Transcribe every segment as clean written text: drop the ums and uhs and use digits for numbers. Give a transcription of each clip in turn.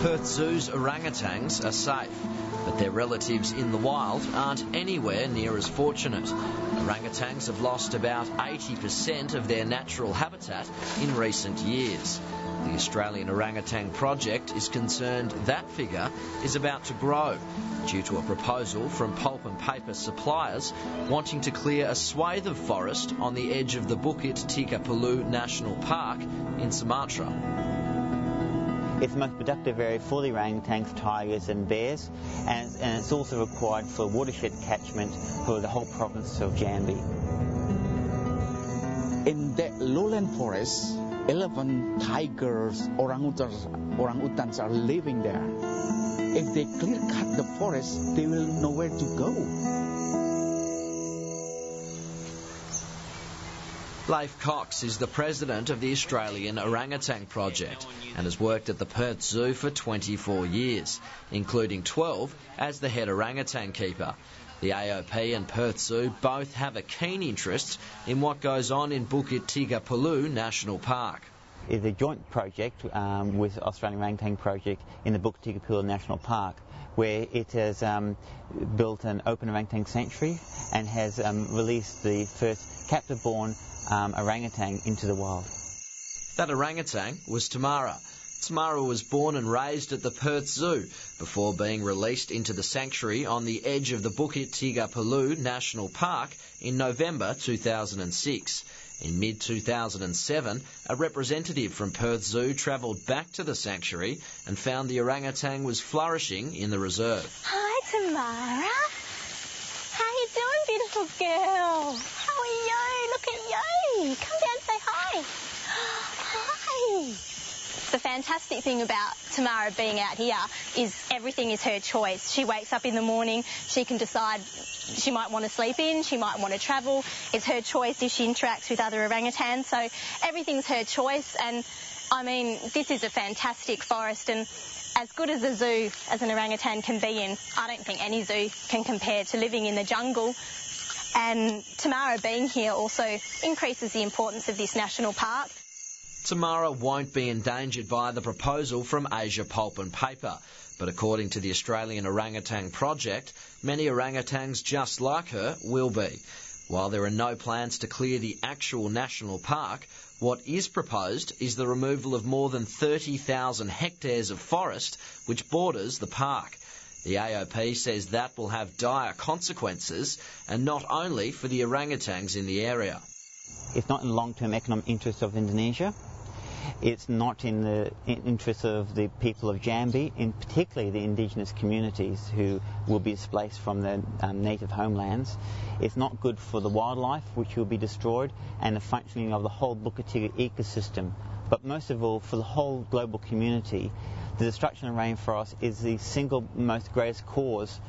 Perth Zoo's orangutans are safe, but their relatives in the wild aren't anywhere near as fortunate. Orangutans have lost about 80% of their natural habitat in recent years. The Australian Orangutan Project is concerned that figure is about to grow due to a proposal from pulp and paper suppliers wanting to clear a swathe of forest on the edge of the Bukit Tigapulu National Park in Sumatra. It's the most productive area for the orangutans, tigers and bears, and it's also required for watershed catchment for the whole province of Jambi. In that lowland forest, 11 tigers, orangutans are living there. If they clear cut the forest, they will know where to go. Leif Cox is the president of the Australian Orangutan Project and has worked at the Perth Zoo for 24 years, including 12 as the head orangutan keeper. The AOP and Perth Zoo both have a keen interest in what goes on in Bukit Tigapulu National Park. It's a joint project with Australian Orangutan Project in the Bukit Tigapulu National Park, where it has built an open orangutan sanctuary and has released the first captive-born orangutan into the wild. That orangutan was Tamara. Tamara was born and raised at the Perth Zoo before being released into the sanctuary on the edge of the Bukit Tigapulu National Park in November 2006. In mid-2007, a representative from Perth Zoo travelled back to the sanctuary and found the orangutan was flourishing in the reserve. Hi, Tamara. How you doing, beautiful girl? How are you? Look at you. Come down and say hi. Hi. The fantastic thing about Tamara being out here is everything is her choice. She wakes up in the morning, she can decide she might want to sleep in, she might want to travel. It's her choice if she interacts with other orangutans, so everything's her choice. And I mean, this is a fantastic forest, and as good as a zoo as an orangutan can be in, I don't think any zoo can compare to living in the jungle. And Tamara being here also increases the importance of this national park. Tamara won't be endangered by the proposal from Asia Pulp and Paper, but according to the Australian Orangutan Project, many orangutans just like her will be. While there are no plans to clear the actual national park, what is proposed is the removal of more than 30,000 hectares of forest which borders the park. The AOP says that will have dire consequences, and not only for the orangutans in the area. It's not in the long-term economic interest of Indonesia. It's not in the interest of the people of Jambi, in particularly the indigenous communities who will be displaced from their native homelands. It's not good for the wildlife, which will be destroyed, and the functioning of the whole Bukit Tiga ecosystem. But most of all, for the whole global community, the destruction of rainforests is the single most greatest cause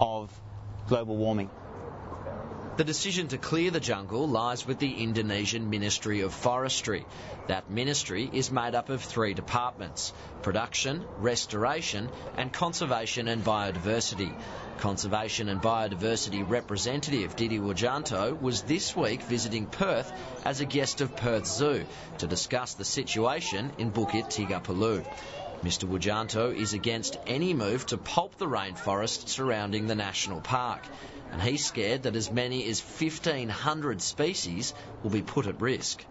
of global warming. The decision to clear the jungle lies with the Indonesian Ministry of Forestry. That ministry is made up of 3 departments: production, restoration and conservation and biodiversity. Conservation and biodiversity representative Didi Wujanto was this week visiting Perth as a guest of Perth Zoo to discuss the situation in Bukit Tigapulu. Mr Wujanto is against any move to pulp the rainforest surrounding the national park, and he's scared that as many as 1,500 species will be put at risk.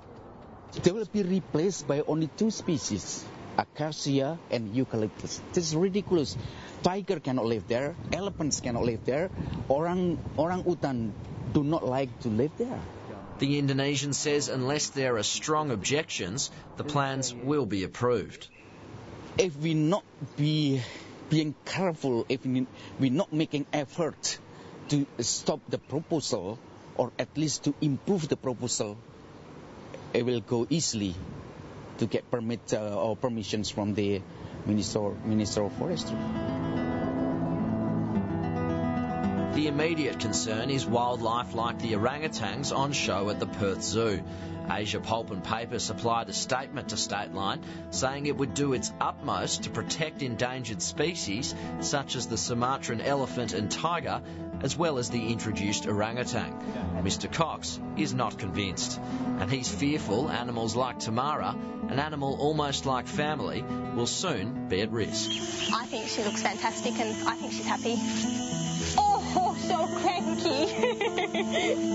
They will be replaced by only 2 species, acacia and eucalyptus. This is ridiculous. Tiger cannot live there, elephants cannot live there, orangutan do not like to live there. The Indonesian says unless there are strong objections, the plans will be approved. If we not being careful, if we're not making effort to stop the proposal, or at least to improve the proposal, it will go easily to get permit or permissions from the Minister of Forestry. The The immediate concern is wildlife like the orangutans on show at the Perth Zoo. Asia Pulp and Paper supplied a statement to Stateline saying it would do its utmost to protect endangered species such as the Sumatran elephant and tiger, as well as the introduced orangutan. Mr Cox is not convinced, and he's fearful animals like Tamara, an animal almost like family, will soon be at risk. I think she looks fantastic and I think she's happy. Oh, so cranky.